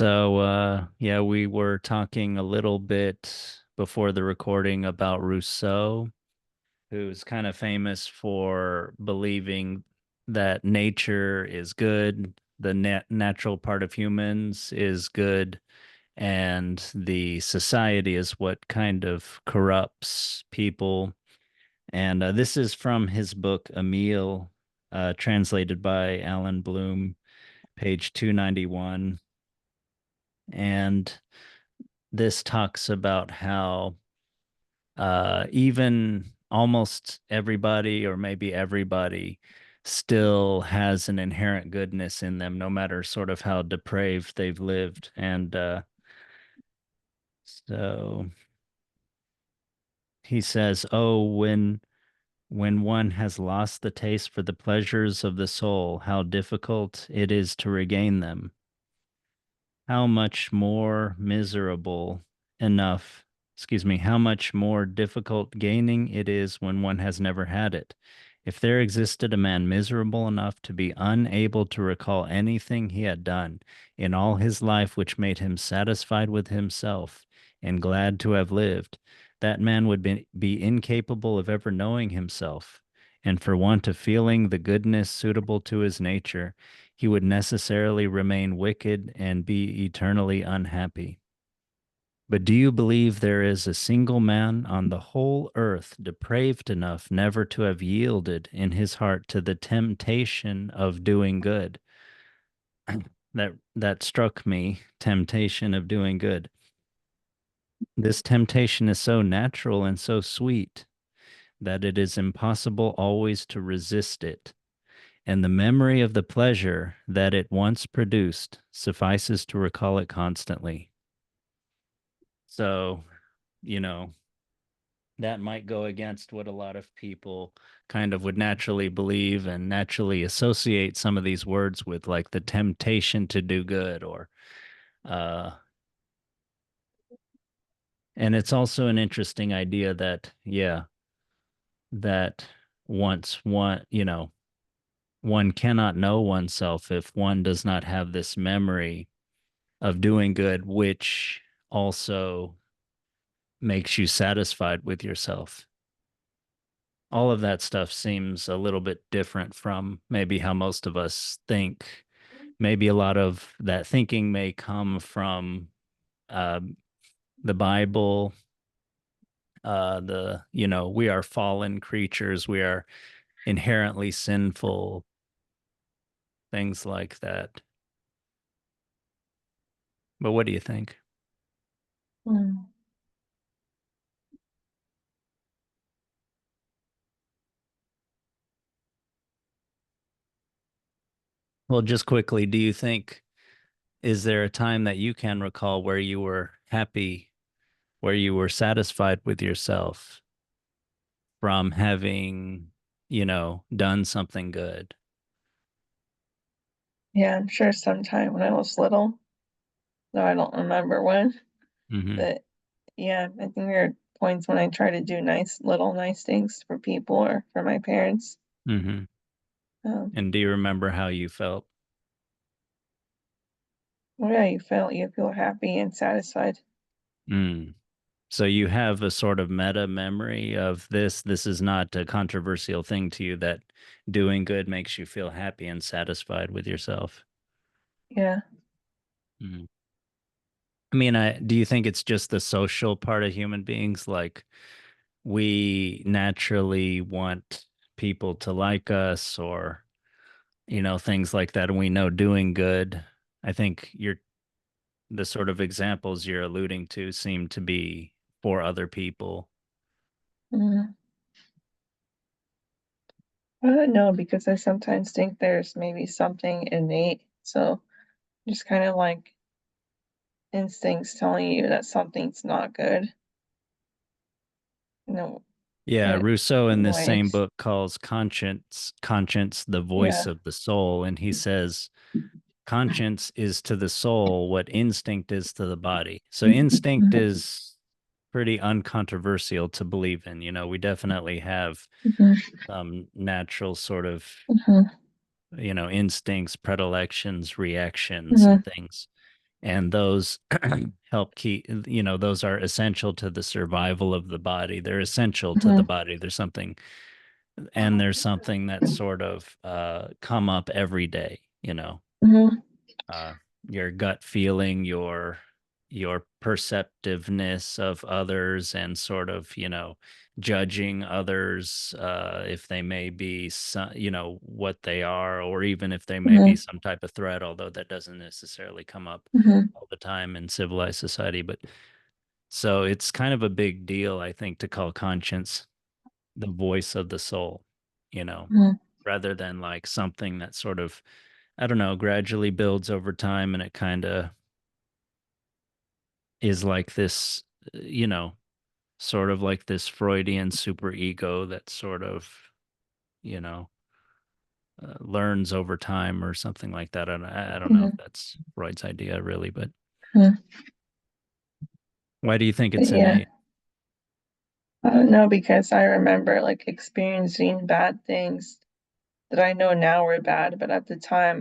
Yeah, we were talking a little bit before the recording about Rousseau, who's kind of famous for believing that nature is good, the natural part of humans is good, and the society is what kind of corrupts people. And this is from his book, Emile, translated by Alan Bloom, page 291. And this talks about how even almost everybody, or maybe everybody, still has an inherent goodness in them, no matter sort of how depraved they've lived. And so he says, "Oh, when one has lost the taste for the pleasures of the soul, how difficult it is to regain them. How much more miserable enough, excuse me, how much more difficult gaining it is when one has never had it. If there existed a man miserable enough to be unable to recall anything he had done in all his life which made him satisfied with himself and glad to have lived, that man would be incapable of ever knowing himself, and for want of feeling the goodness suitable to his nature, he would necessarily remain wicked and be eternally unhappy. But do you believe there is a single man on the whole earth depraved enough never to have yielded in his heart to the temptation of doing good?" That struck me, temptation of doing good. This temptation is so natural and so sweet that it is impossible always to resist it, and the memory of the pleasure that it once produced suffices to recall it constantly. So, you know, that might go against what a lot of people kind of would naturally believe and naturally associate some of these words with, like the temptation to do good, or, uh, and it's also an interesting idea that, yeah, that once one, one cannot know oneself if one does not have this memory of doing good, which also makes you satisfied with yourself. All of that stuff seems a little bit different from maybe how most of us think. Maybe a lot of that thinking may come from uh, the Bible, we are fallen creatures, we are inherently sinful, things like that. But what do you think? Mm. Well, just quickly, do you think, is there a time that you can recall where you were happy, where you were satisfied with yourself from having, done something good? Yeah, I'm sure sometime when I was little, though I don't remember when, Hmm. but yeah, I think there are points when I try to do nice things for people or for my parents. Hmm. Um, And do you remember how you felt? well, yeah, you feel happy and satisfied. Mm. So you have a sort of meta memory of this. This is not a controversial thing to you, that doing good makes you feel happy and satisfied with yourself. Yeah. Mm. I mean, do you think it's just the social part of human beings? Like, we naturally want people to like us, or, things like that. And we know doing good, I think the sort of examples you're alluding to seem to be for other people. Mhm. I don't know because I sometimes think there's maybe something innate. So just kind of like instincts telling you that something's not good, you know, Yeah, in Rousseau in in this same ways. book calls conscience the voice Yeah. of the soul, and he says conscience is to the soul what instinct is to the body. So instinct Mhm. is pretty uncontroversial to believe in. We definitely have Mhm. some natural sort of, Mhm. instincts, predilections, reactions, Mhm. and things. and those help keep, those are essential to the survival of the body. They're essential to the Mhm. body. There's something that sort of come up every day, Mhm. uh, your gut feeling, your perceptiveness of others, and sort of judging others, if they may be some, what they are, or even if they may be Mhm. some type of threat, although that doesn't necessarily come up Mhm. all the time in civilized society. But so it's kind of a big deal, I think, to call conscience the voice of the soul, you know, Mhm. rather than like something that sort of, I don't know, gradually builds over time, and it kind of is like this, sort of like this Freudian superego that sort of, you know, learns over time or something like that. I don't know if Mhm. that's Freud's idea really, but Mhm. why do you think But it's yeah, innate? I don't know because I remember like experiencing bad things that I know now were bad, but at the time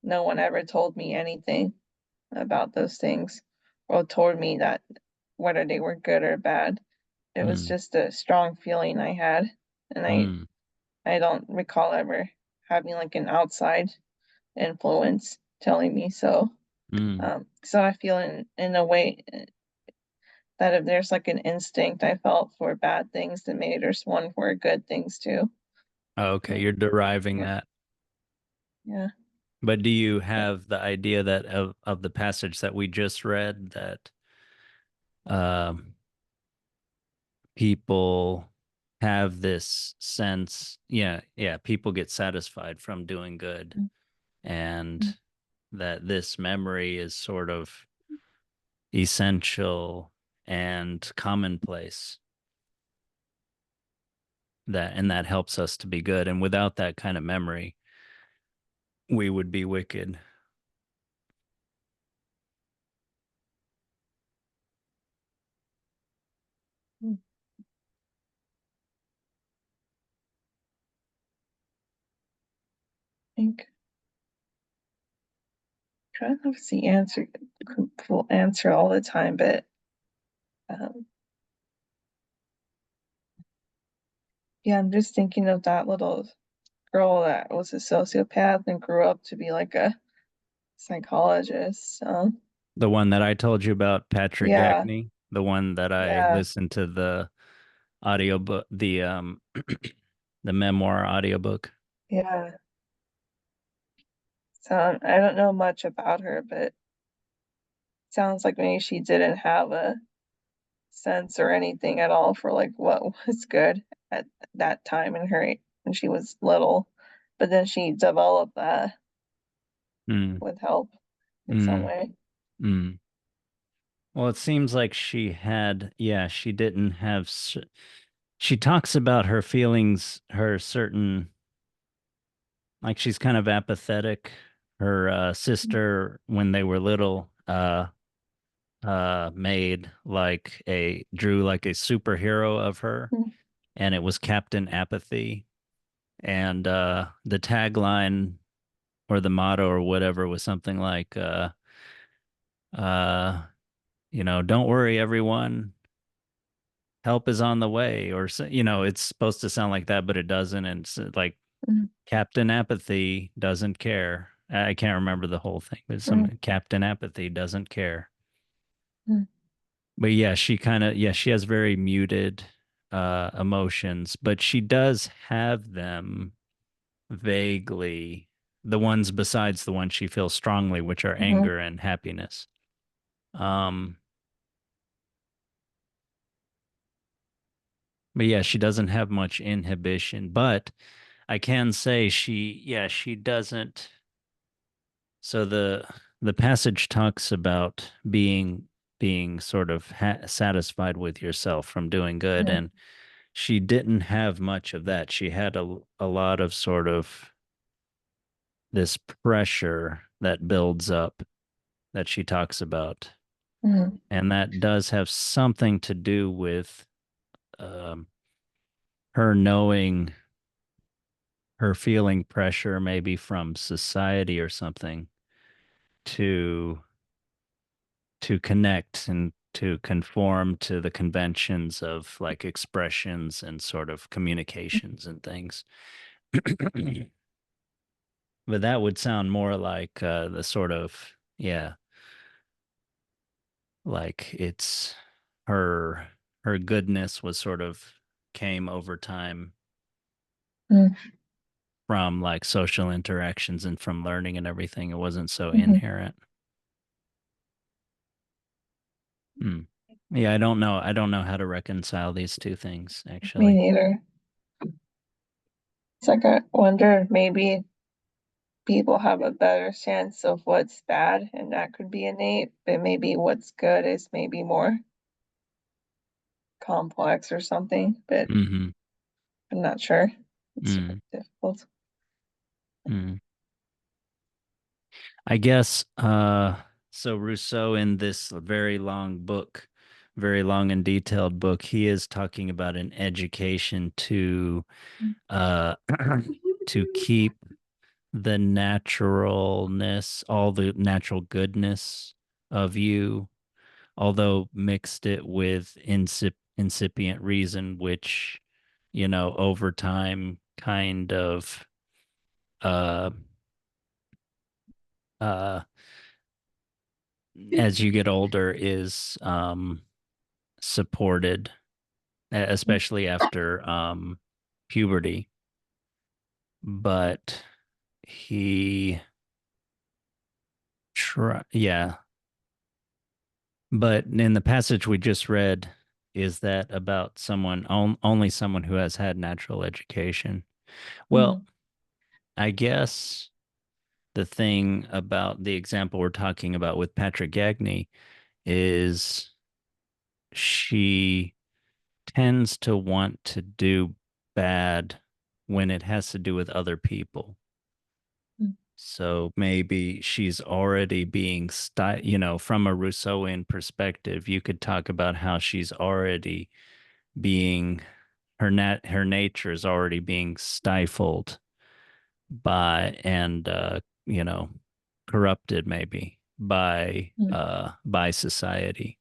no one ever told me anything about those things or told me that whether they were good or bad. It was Mm, just a strong feeling I had, and mm, I don't recall ever having like an outside influence telling me so. mm. So I feel in a way that if there's like an instinct I felt for bad things, then maybe there's one for good things too. Oh, okay, Uh, you're deriving uh, that. Yeah. But do you Uh, have the idea that of the passage that we just read, that um people have this sense, yeah, people get satisfied from doing good, and that this memory is sort of essential and commonplace, that helps us to be good, and without that kind of memory we would be wicked. I think trying to see answer full answer all the time, but um, yeah, I'm just thinking of that little girl that was a sociopath and grew up to be like a psychologist. So The one that I told you about, Patric yeah, Gagne, the one that I yeah, listened to the audiobook, the memoir audiobook. yeah. So I don't know much about her, but sounds like maybe she didn't have a sense or anything at all for like what was good at that time in her when she was little. But then she developed that Mm, with help in some mm, way. mm. Well, it seems like she didn't have, she talks about her feelings, her certain, like she's kind of apathetic. Her sister, when they were little, made like drew like a superhero of her, Mhm. and it was Captain Apathy. And the tagline or the motto or whatever was something like, uh, don't worry, everyone, help is on the way, or so, it's supposed to sound like that, but it doesn't. And it's like Mhm. Captain Apathy doesn't care. I can't remember the whole thing, but Mhm. some Captain Apathy doesn't care. Mhm. But yeah, she has very muted emotions, but she does have them vaguely, the ones besides the ones she feels strongly, which are Mhm. anger and happiness. Um, but yeah, she doesn't have much inhibition, but I can say she doesn't. So the passage talks about being sort of satisfied with yourself from doing good, Mhm. and she didn't have much of that. She had a lot of sort of this pressure that builds up, that she talks about, Mhm. and that does have something to do with um, her knowing, her feeling pressure maybe from society or something, to connect and to conform to the conventions of like expressions and sort of communications and things. But that would sound more like the sort of, yeah, like it's her her goodness was sort of came over time mm, from like social interactions and from learning and everything. It wasn't so mhm. inherent. Hmm. Yeah, I don't know. I don't know how to reconcile these two things, Me actually. neither. It's like I wonder if maybe people have a better sense of what's bad, and that could be innate, but maybe what's good is maybe more complex or something, but Mm-hmm. I'm not sure. It's Mm, difficult. mm. I guess so Rousseau in this very long book, very long and detailed book, he is talking about an education to uh to keep the naturalness, all the natural goodness of you, although mixed it with incipient reason, which, over time kind of uh uh as you get older is supported, especially after puberty. But he yeah. But in the passage we just read, is that about only someone who has had natural education? Well, Mhm, I guess the thing about the example we're talking about with Patrick Gagne is she tends to want to do bad when it has to do with other people. mm, So maybe she's already being from a Rousseauian perspective, you could talk about how she's already being her nature is already being stifled by and corrupted maybe mm, by society.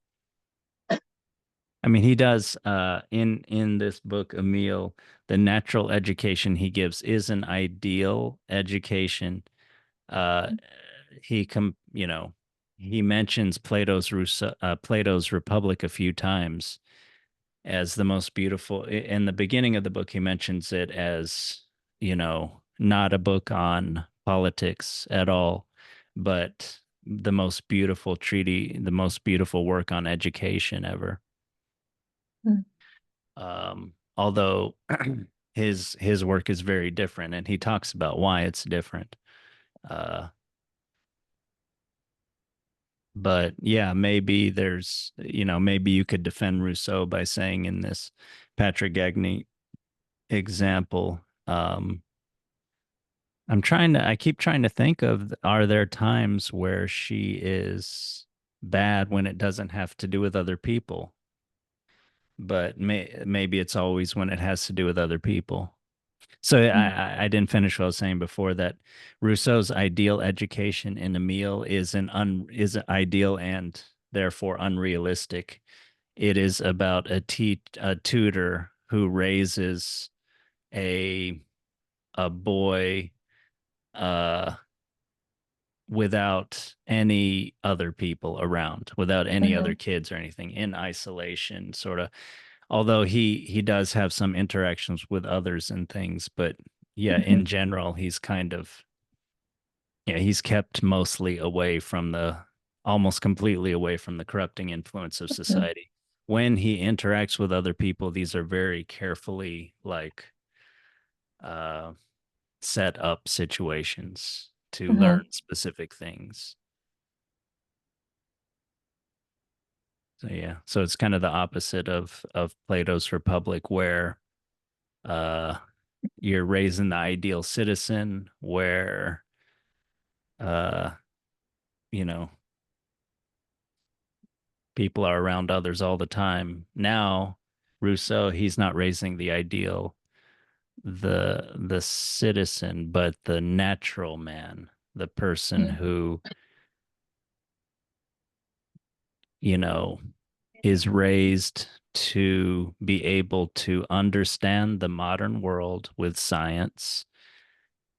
I mean, he does in this book, Emile, the natural education he gives is an ideal education. Uh, he mentions Plato's Republic a few times as the most beautiful. In the beginning of the book, he mentions it as, not a book on politics at all, but the most beautiful work on education ever. mm, Although his work is very different, and he talks about why it's different. Uh, but yeah, maybe maybe you could defend Rousseau by saying in this Patrick Gagne example, I keep trying to think of, are there times where she is bad when it doesn't have to do with other people? But maybe it's always when it has to do with other people. So mm, I didn't finish what I was saying before that Rousseau's ideal education in Emile is ideal and therefore unrealistic. It is about a tutor who raises a boy uh without any other people around, without any other mhm, kids or anything, in isolation, sort of. Although he does have some interactions with others and things, but yeah, mhm, in general, he's kept mostly away from almost completely away from the corrupting influence of mhm, society. When he interacts with other people, these are very carefully uh, set up situations to learn mhm, specific things. So yeah, so it's kind of the opposite of Plato's Republic, where uh, you're raising the ideal citizen, where uh, you know people are around others all the time. Now, Rousseau, he's not raising the citizen, but the natural man, the person mm, who you know, is raised to be able to understand the modern world with science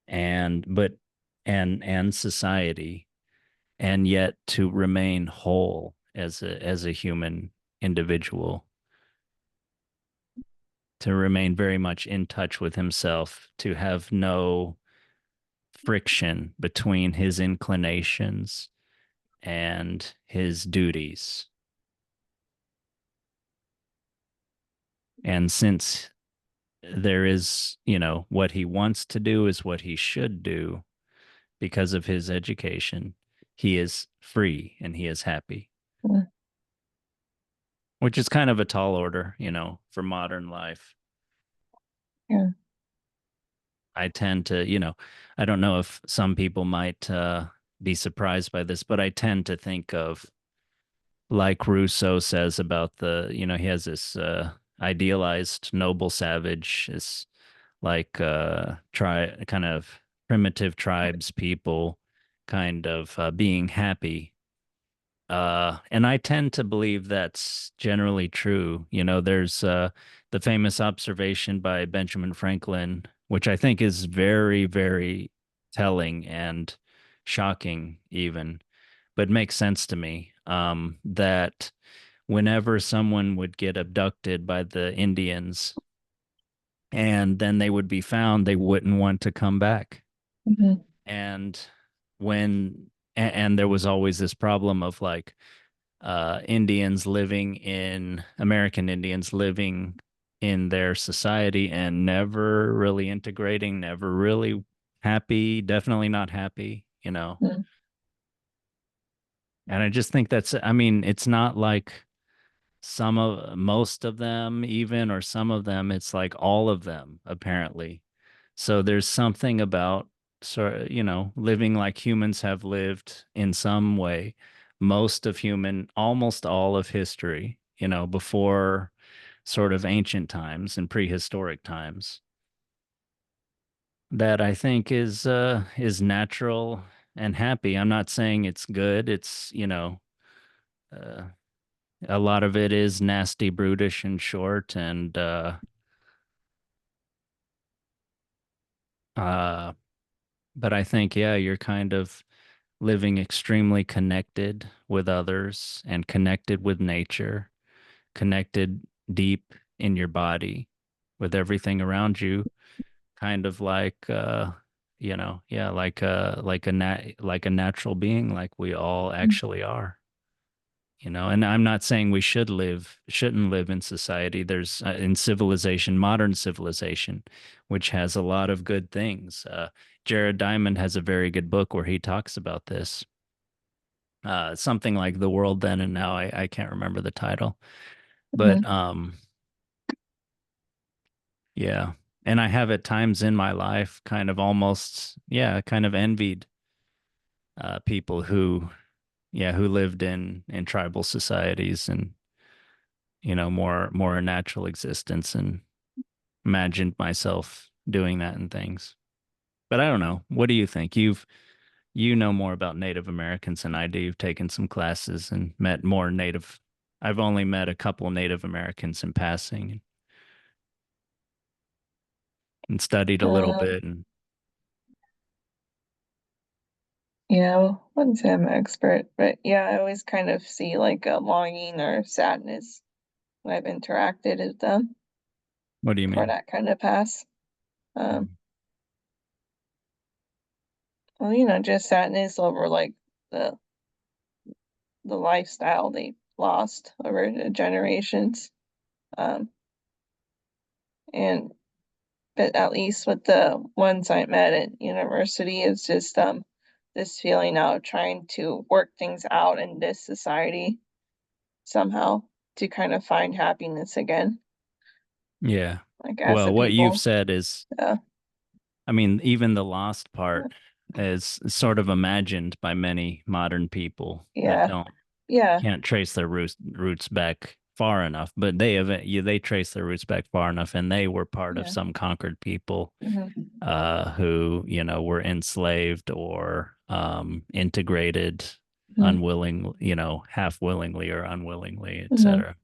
and but and society, and yet to remain whole as a human individual, to remain very much in touch with himself, to have no friction between his inclinations and his duties. And since there is, what he wants to do is what he should do because of his education, he is free and he is happy, mm, which is kind of a tall order, for modern life. yeah, I tend to, I don't know if some people might be surprised by this, but I tend to think of, like Rousseau says about he has this idealized noble savage, this like try kind of primitive tribes people kind of being happy. And I tend to believe that's generally true. There's the famous observation by Benjamin Franklin, which I think is very, very telling and shocking, even, but makes sense to me. That whenever someone would get abducted by the Indians and then they would be found, they wouldn't want to come back. mhm, And and there was always this problem of like Indians living in American Indians living in their society and never really integrating, never really happy, definitely not happy. mm, And I just think I mean, it's not like most of them even, or some of them, it's like all of them apparently. So there's something about living like humans have lived in some way almost all of history, before sort of ancient times and prehistoric times, that I think is natural and happy. I'm not saying it's good. It's, uh, a lot of it is nasty, brutish, and short, and uh, but I think, yeah, you're kind of living extremely connected with others and connected with nature, connected deep in your body with everything around you, kind of like yeah, like a natural being, like we all mm, actually are. And I'm not saying we shouldn't live in society. There's in civilization, modern civilization, which has a lot of good things. Jared Diamond has a very good book where he talks about this. Something like The World Then and Now. I can't remember the title, but mhm, yeah. And I have at times in my life kind of almost, yeah, kind of envied people who lived in tribal societies and more a natural existence, and imagined myself doing that and things. But I don't know. What do you think? You know more about Native Americans than I do. You've taken some classes and met more Native. I've only met a couple Native Americans in passing and studied a little um, bit. And yeah, well, I wouldn't say I'm an expert, but yeah, I always kind of see like a longing or sadness when I've interacted with them what do you for mean? that kind of pass. Um, well, just sadness over like the the lifestyle they lost over the generations. Um, and but at least with the ones I met at university, it's just this feeling of trying to work things out in this society somehow to kind of find happiness again, Yeah. like as Well, a what you've people. said is, Yeah, I mean, even the lost part is sort of imagined by many modern people that yeah, don't yeah, can't trace their roots back far enough, but they trace their roots back far enough, and they were part of yeah, some conquered people mhm, who were enslaved or integrated mhm, unwilling, half willingly or unwillingly, mhm. etc.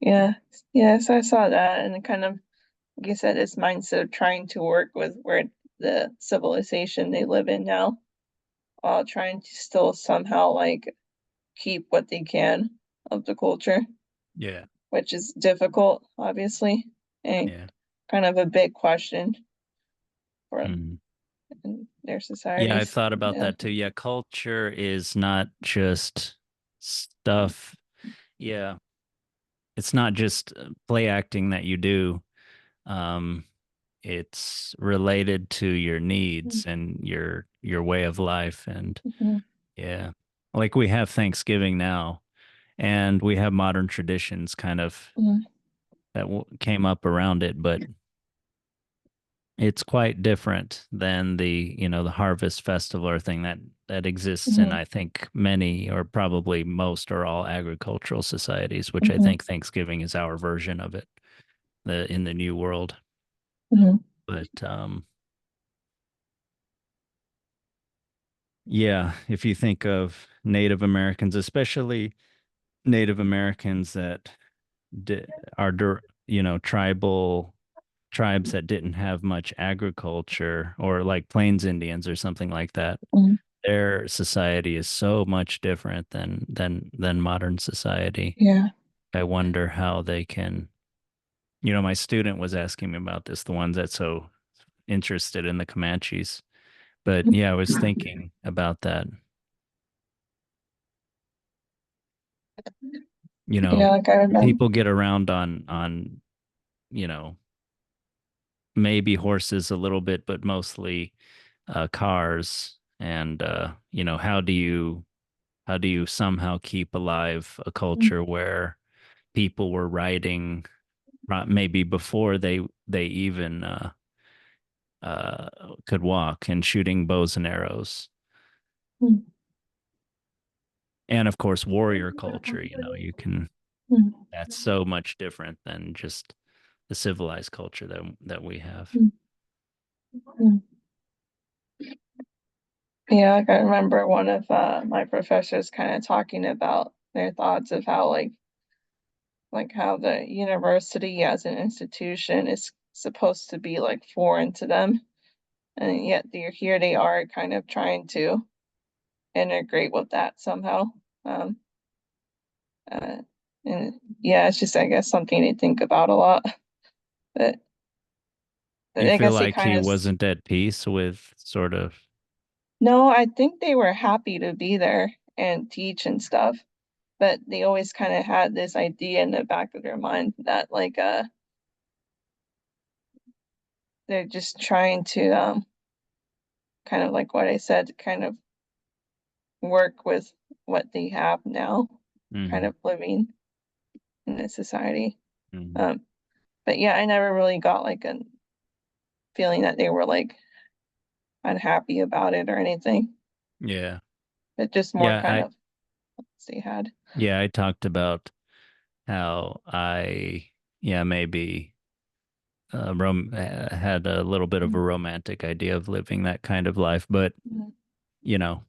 Yeah. Yes, I saw that and it kind of, like I said, his mindset of trying to work with where the civilization they live in now, while trying to still somehow like keep what they can of the culture, Yeah. which is difficult, obviously, and Yeah. kind of a big question for Mhm. in their Yeah, I societies. thought about Yeah. that too. Yeah, culture is not just stuff. Yeah, it's not just play acting that you do. Um, it's related to your needs and your way of life. And Mhm, yeah, like we have Thanksgiving now, and we have modern traditions kind of mhm, that came up around it, but it's quite different than the harvest festival or thing that exists in, mhm, I think, many or probably most or all agricultural societies, which I mhm, think Thanksgiving is our version of it, in the new world. mhm, But yeah, if you think of Native Americans, especially Native Americans that di- are tribal tribes that didn't have much agriculture, or like Plains Indians or something like that, mhm. their society is so much different than modern society. Yeah. I wonder how they can, my student was asking me about this, the ones that's so interested in the Comanches. But yeah, I was thinking about that. You Yeah, know, like I remember. people get around on, you know, maybe horses a little bit, but mostly cars. And how do you somehow keep alive a culture where people were riding maybe before they even uh, could walk, and shooting bows and arrows, and of course warrior culture. That's so much different than just the civilized culture that we have. Yeah, like I remember one of my professors kind of talking about their thoughts of how like how the university as an institution is supposed to be like foreign to them, and yet they're here they are kind of trying to integrate with that somehow. Um, uh, and yeah, it's just I guess something to think about a lot. But, Do but you I feel guess they like kind he of wasn't at peace with sort of? no, I think they were happy to be there and teach and stuff, but they always kind of had this idea in the back of their mind that like they're just trying to kind of like what I said, kind of work with what they have now, kind Hmm. of living in this society. Hmm. Um, but yeah, I never really got like a feeling that they were like unhappy about it or anything, Yeah. but just more Yeah, kind I of they had. yeah, I talked about how I, yeah, maybe had a little bit of a romantic idea of living that kind of life, but Mhm, you know,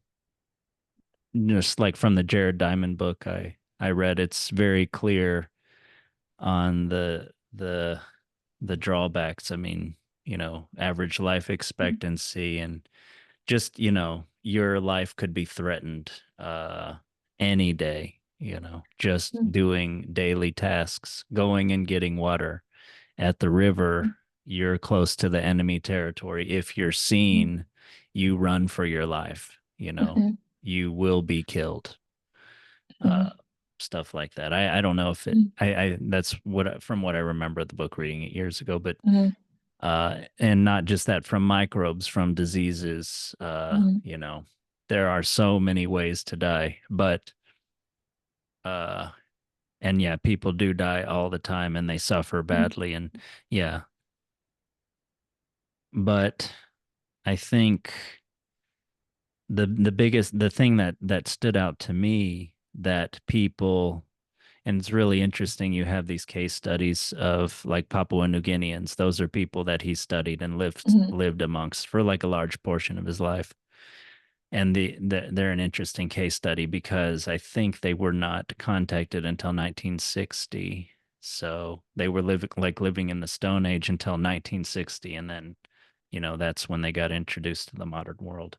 just like from the Jared Diamond book I read, it's very clear on the drawbacks. I mean, average life mhm, expectancy, and just, your life could be threatened any day, just mhm, doing daily tasks, going and getting water at the river. You're close to the enemy territory. If you're mhm, seen, you run for your life, mhm, you will be killed. Uh, mhm, Stuff like that. I don't know if it, mhm, I that's from what I remember the book, reading it years ago, but mhm, and not just that, from microbes, from diseases, mhm, there are so many ways to die, but uh and yeah, people do die all the time and they suffer mhm, badly, and yeah, but I think the thing that stood out to me, that people, and it's really interesting, you have these case studies of like Papua New Guineans. Those are people that he studied and lived mhm, lived amongst for like a large portion of his life. And they're an interesting case study because I think they were not contacted until 1960. So they were living in the Stone Age until 1960, and then, that's when they got introduced to the modern world.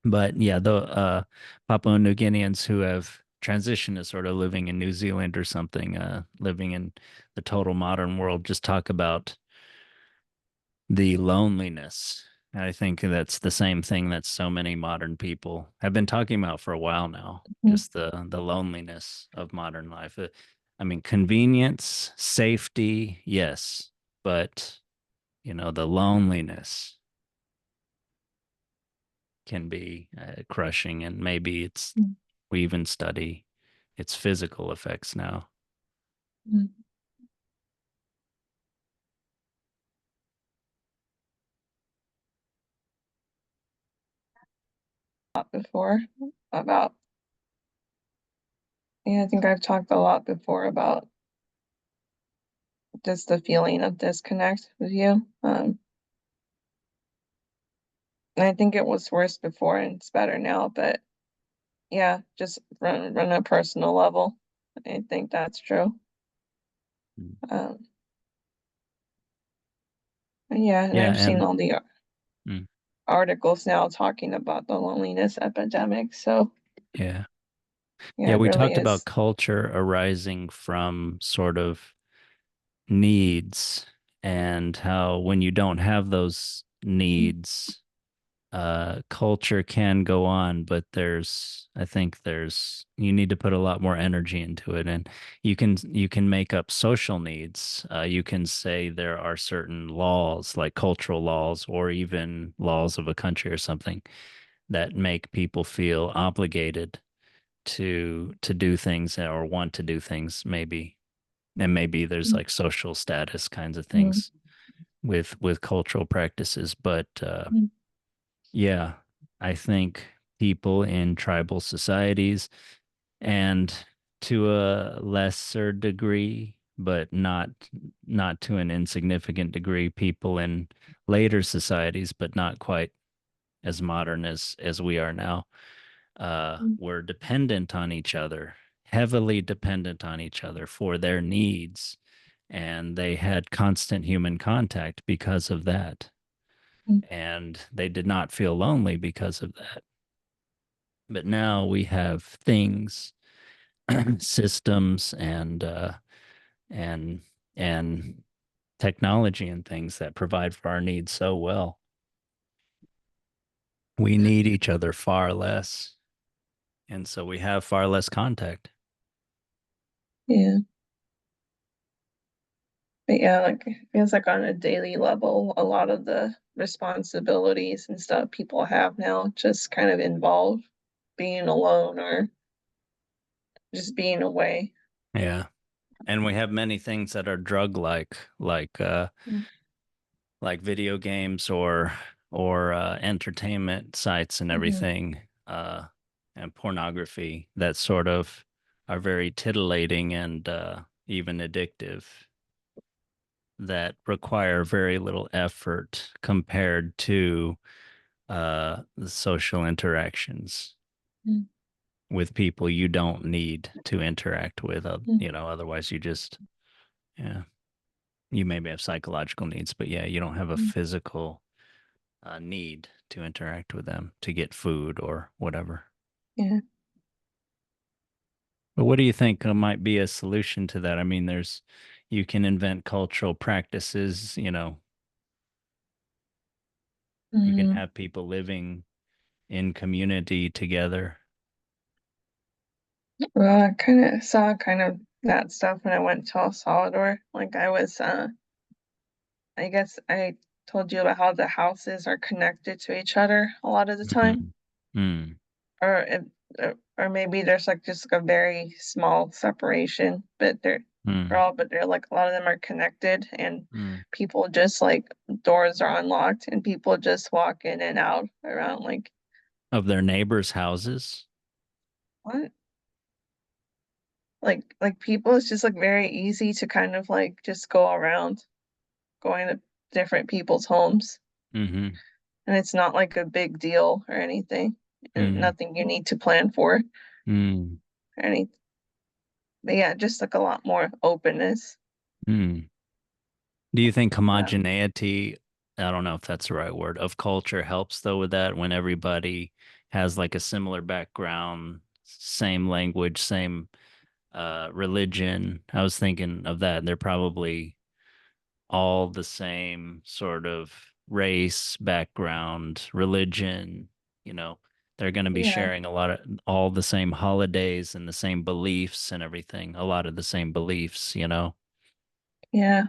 But yeah, the Papua New Guineans who have transitioned to sort of living in New Zealand or something, living in the total modern world, just talk about the loneliness. And I think that's the same thing that so many modern people have been talking about for a while now, Mm, just the loneliness of modern life. I mean, convenience, safety, yes, but the loneliness can be crushing, and maybe mm, we even study its physical effects now. mm. Before about, yeah, I think I've talked a lot before about just the feeling of disconnect with you. And I think it was worse before and it's better now, but yeah, just run a personal level. I think that's true. Mm. Um, and yeah, and Yeah, I've seen and all the mm, articles now talking about the loneliness epidemic. So yeah. yeah, Yeah, it we really talked about is. culture arising from sort of needs, and how when you don't have those Mm, needs, culture can go on, but I think you need to put a lot more energy into it. And you can make up social needs. You can say there are certain laws, like cultural laws or even laws of a country or something, that make people feel obligated to do things or want to do things, maybe. And maybe there's mm, like social status kinds of mm, things with cultural practices. But mm, yeah, I think people in tribal societies, and to a lesser degree, but not to an insignificant degree, people in later societies, but not quite as modern as we are now, mm, were dependent on each other, heavily dependent on each other for their needs, and they had constant human contact because of that. mm, And they did not feel lonely because of that. But now we have things, systems, and and technology and things that provide for our needs so well. We need each other far less, and so we have far less contact. yeah. But yeah, like it feels like on a daily level, a lot of the responsibilities and stuff people have now just kind of involve being alone or just being away. Yeah. And we have many things that are drug Mm, like video games or entertainment sites and mhm, everything, and pornography that sort of are very titillating and even addictive, that require very little effort compared to the social interactions mm, with people you don't need to interact with. mm, Otherwise you just, yeah, you maybe have psychological needs, but yeah, you don't have a mm. physical need to interact with them to get food or whatever. Yeah. But what do you think might be a solution to that? I mean, you can invent cultural practices, you can Mm. have people living in community together. Well, I kind of saw kind of that stuff when I went to El Salvador. Like I guess I told you about how the houses are connected to each other a lot of the time. Mm. Mm. Or or maybe there's like just like a very small separation, but Mm. they're like a lot of them are connected and Mm. people just like doors are unlocked and people just walk in and out around like Of their neighbors' houses. what? Like people it's just like very easy to kind of like just go around going to different people's homes. Hmm. and it's not like a big deal or anything, and Mm, nothing you need to plan for mm, or anything. But yeah, just like a lot more openness. mm. Do you think Um, homogeneity, I don't know if that's the right word, of culture helps though with that when everybody has like a similar background, same language, same religion? I was thinking of that. They're probably all the same sort of race, background, religion, you know. They're going to be yeah, sharing a lot of all the same holidays and the same beliefs and everything, a lot of the same beliefs, you know. yeah.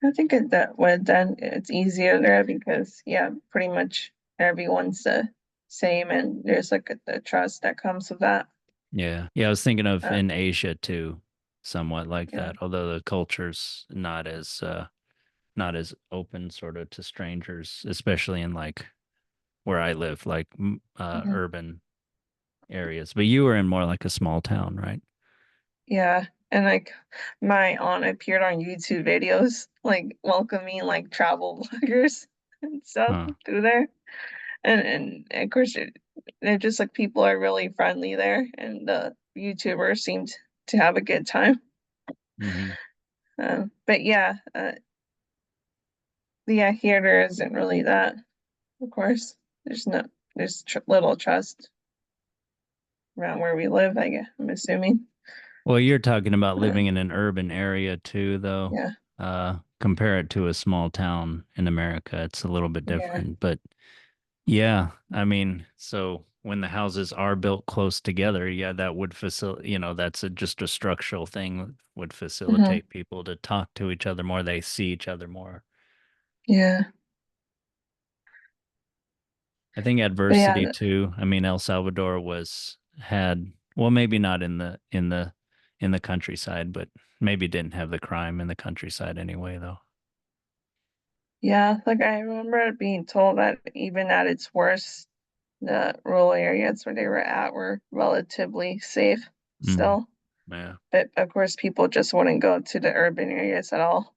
I think that would then it's easier there because yeah, pretty much everyone's the same, and there's like the trust that comes with that. Yeah. Yeah, I was thinking of Uh, in Asia too, somewhat like yeah, that, although the culture's not as open sort of to strangers, especially in like where I live, like mhm. urban areas. But you were in more like a small town, right? Yeah, and like my aunt appeared on YouTube videos like welcoming like travel bloggers and stuff Huh. through there, and of course they're just like people are really friendly there, and the YouTubers seemed to have a good time. Hmm. But yeah, yeah, here there isn't really that. Of course, there's no there's tr little trust around where we live, I guess, I'm assuming. Well, you're talking about Uh, living in an urban area too, though. yeah, Compare it to a small town in America, it's a little bit yeah, different. But yeah, I mean, so when the houses are built close together, yeah, that would that's just a structural thing, would hmm, facilitate people to talk to each other more. They see each other more. yeah, I think but yeah, adversity too. I mean, El Salvador had, well, maybe not in the countryside, but maybe didn't have the crime in the countryside anyway, though. yeah. Like I remember being told that even at its worst, the rural areas where they were at were relatively safe Mm, still. yeah. But of course, people just wouldn't go to the urban areas at all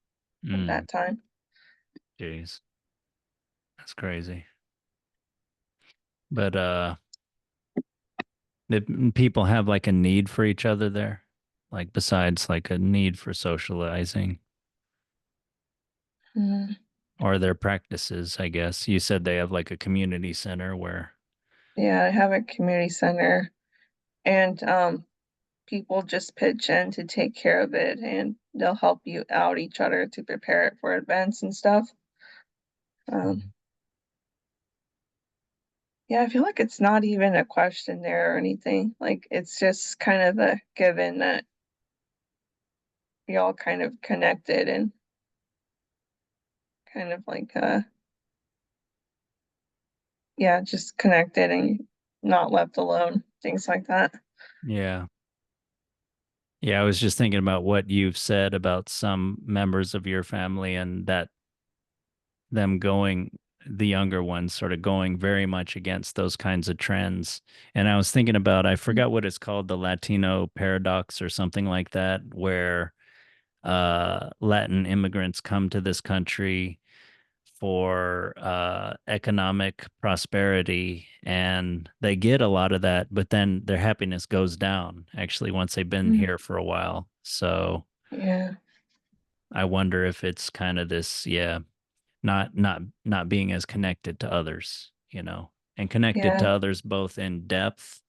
at Mm, that time. jeez, that's crazy. But did people have like a need for each other there? Like besides like a need for socializing Mm, or their practices, I guess. You said they have like a community center where, yeah, I have a community center, and people just pitch in to take care of it, and they'll help you out each other to prepare it for events and stuff. Um, mm, yeah, I feel like it's not even a question there or anything. Like it's just kind of a given that we all kind of connected and kind of like yeah, just connected and not left alone, things like that. yeah. Yeah, I was just thinking about what you've said about some members of your family and that them going, the younger ones sort of going very much against those kinds of trends. And I was thinking about, I Mm, forgot what it's called, the Latino paradox or something like that, where Latin immigrants come to this country for economic prosperity and they get a lot of that, but then their happiness goes down actually once they've been mm, here for a while. So yeah, I wonder if it's kind of this, yeah, not being as connected to others, and connected to yeah, others both in depth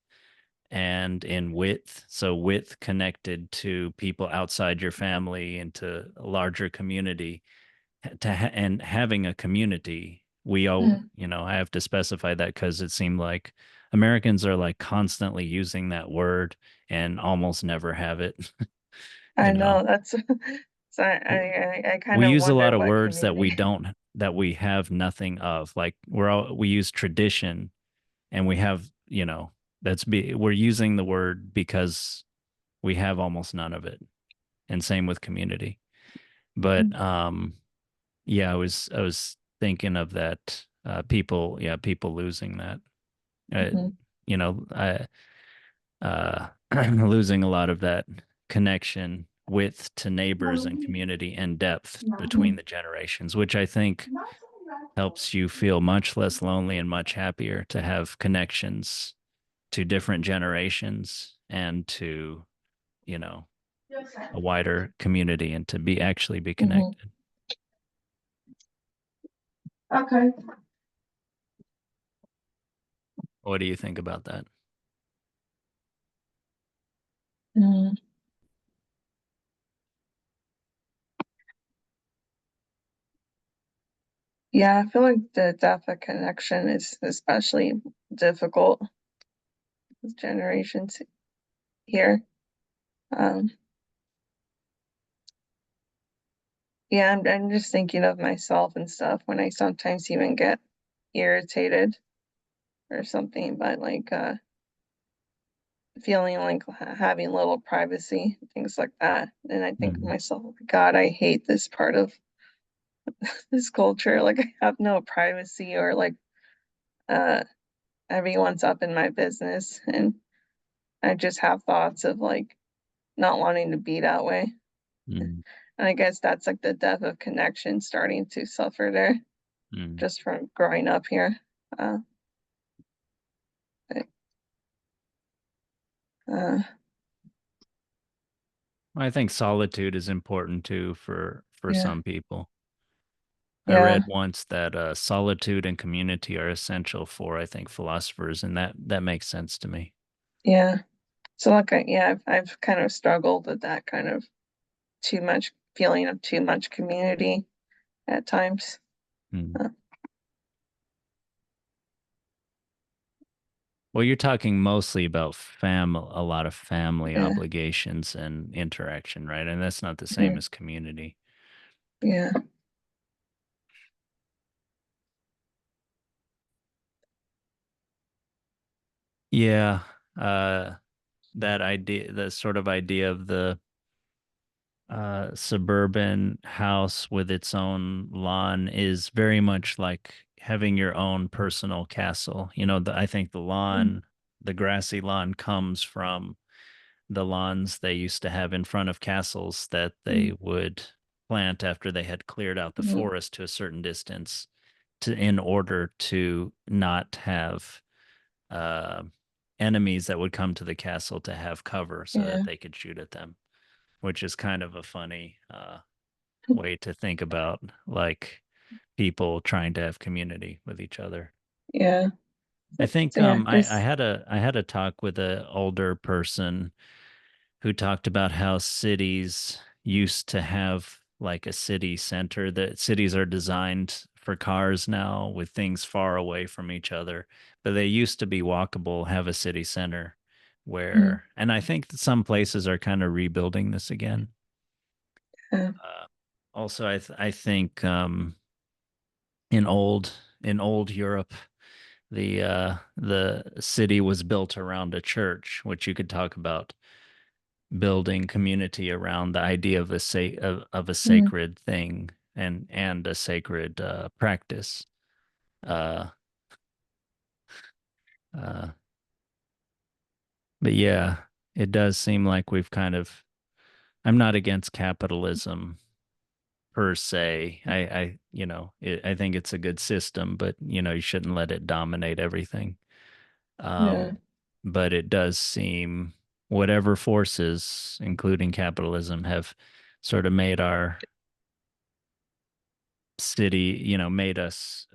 and in width. So width connected to people outside your family into a larger community and having a community. We all, mm. I have to specify that because it seemed like Americans are like constantly using that word and almost never have it, you I know. know that's so W- I kind We of use a lot wonder of what words that we community. don't that we have nothing of. Like we use tradition and we have, we're using the word because we have almost none of it. And same with community. But Mhm, yeah, I was thinking of that people losing that. Uh, mhm, I losing a lot of that connection with to neighbors and community and depth between the generations, which I think helps you feel much less lonely and much happier to have connections to different generations and to, you know, a wider community and to be actually be Hmm. connected. Okay. What do you think about that? Mm. Yeah, I feel like the depth of connection is especially difficult with generations here. Um, yeah, I'm just thinking of myself and stuff when I sometimes even get irritated or something, but like feeling like having little privacy, things like that. And I think of Mm, myself, God, I hate this part of this culture. Like I have no privacy or like uh everyone's up in my business and I just have thoughts of like not wanting to be that way. mm, And I guess that's like the depth of connection starting to suffer there mm. just from growing up here. Uh, but, uh, I think solitude is important too for yeah, some people. I yeah, read once that solitude and community are essential for, I think, philosophers, and that makes sense to me. yeah. So like, yeah, I've kind of struggled with that kind of too much feeling of too much community at times. Mm. Uh, Well, you're talking mostly about a lot of family yeah, obligations and interaction, right? And that's not the same mhm, as community. yeah, Yeah, uh, that idea, the sort of idea of the suburban house with its own lawn is very much like having your own personal castle. I think mm, the grassy lawn comes from the lawns they used to have in front of castles that mm, they would plant after they had cleared out the mhm, forest to a certain distance in order to not have uh, enemies that would come to the castle to have cover so that yeah, they could shoot at them, which is kind of a funny way to think about like people trying to have community with each other. yeah, I think so yeah, I just had a talk with an older person who talked about how cities used to have like a city center, that cities are designed for cars now with things far away from each other, but they used to be walkable, have a city center mm, where, and I think that some places are kind of rebuilding this again. yeah, Uh, Also, I think in old Europe, the city was built around a church, which you could talk about building community around the idea of of a mm, sacred thing and a sacred practice. Uh, uh, but yeah, it does seem like we've kind of. I'm not against capitalism per se. I think it's a good system, but you shouldn't let it dominate everything. yeah, Um, but it does seem whatever forces, including capitalism, have sort of made our city, made us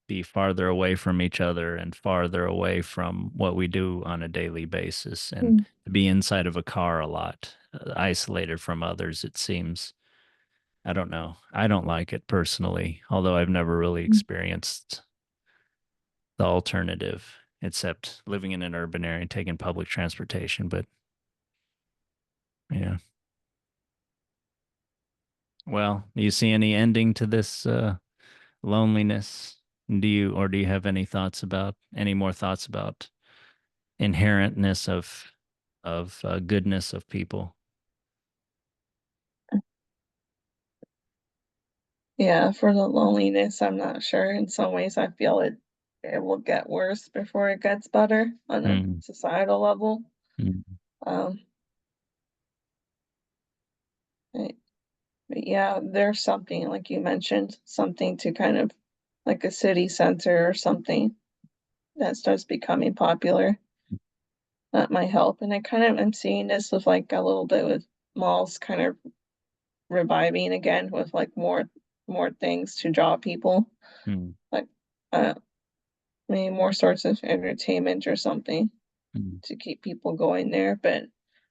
be farther away from each other and farther away from what we do on a daily basis and mm, to be inside of a car a lot, isolated from others, it seems. I don't know. I don't like it personally, although I've never really mm, experienced the alternative except living in an urban area and taking public transportation. But yeah. Well, do you see any ending to this loneliness? Do you have any more thoughts about inherentness of goodness of people? yeah. For the loneliness, I'm not sure. In some ways, I feel it will get worse before it gets better on a Mm, societal level. mm, Um, but, but yeah, there's something like you mentioned, something to kind of like a city center or something that starts becoming popular. That might help. And I kind of am seeing this with like a little bit with malls kind of reviving again with like more things to draw people. Mm, Like uh maybe more sorts of entertainment or something mm. to keep people going there. But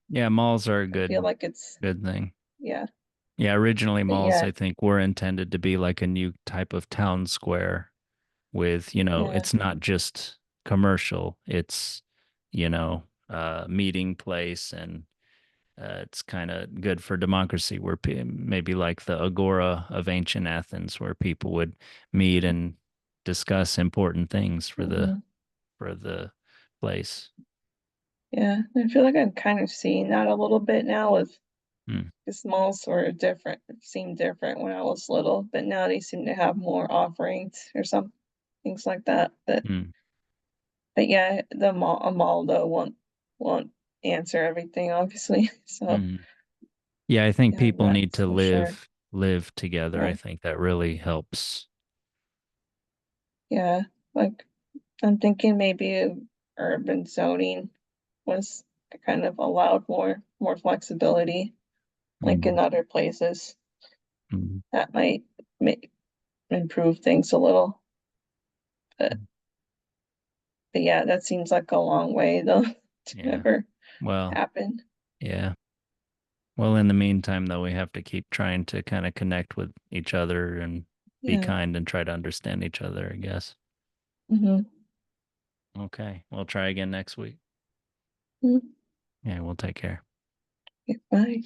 Yeah, malls are a I feel good like it's good thing. yeah. Yeah, originally But malls yeah, I think were intended to be like a new type of town square with, yeah. it's not just commercial, it's, meeting place and it's kind of good for democracy where maybe like the agora of ancient Athens where people would meet and discuss important things for the Hmm. for the place. Yeah. I feel like I'm kind of seeing that a little bit now with Mm, the malls sort of different, seemed different when I was little, but now they seem to have more offerings or some things like that. mm, But yeah, a mall though won't answer everything, obviously. So mm. Yeah, I think yeah, people need that's to for sure. live together. I Yeah, think that really helps. yeah. Like I'm thinking maybe urban zoning was kind of allowed more flexibility, like Mm, in other places. mm, That might make improve things a little. But but yeah, that seems like a long way though to yeah. ever Well, happen. yeah. Well, in the meantime, though, we have to keep trying to kind of connect with each other and be Yeah. kind and try to understand each other, I guess. Hmm. Okay. We'll try again next week. Hmm. Yeah, we'll take care. Bye.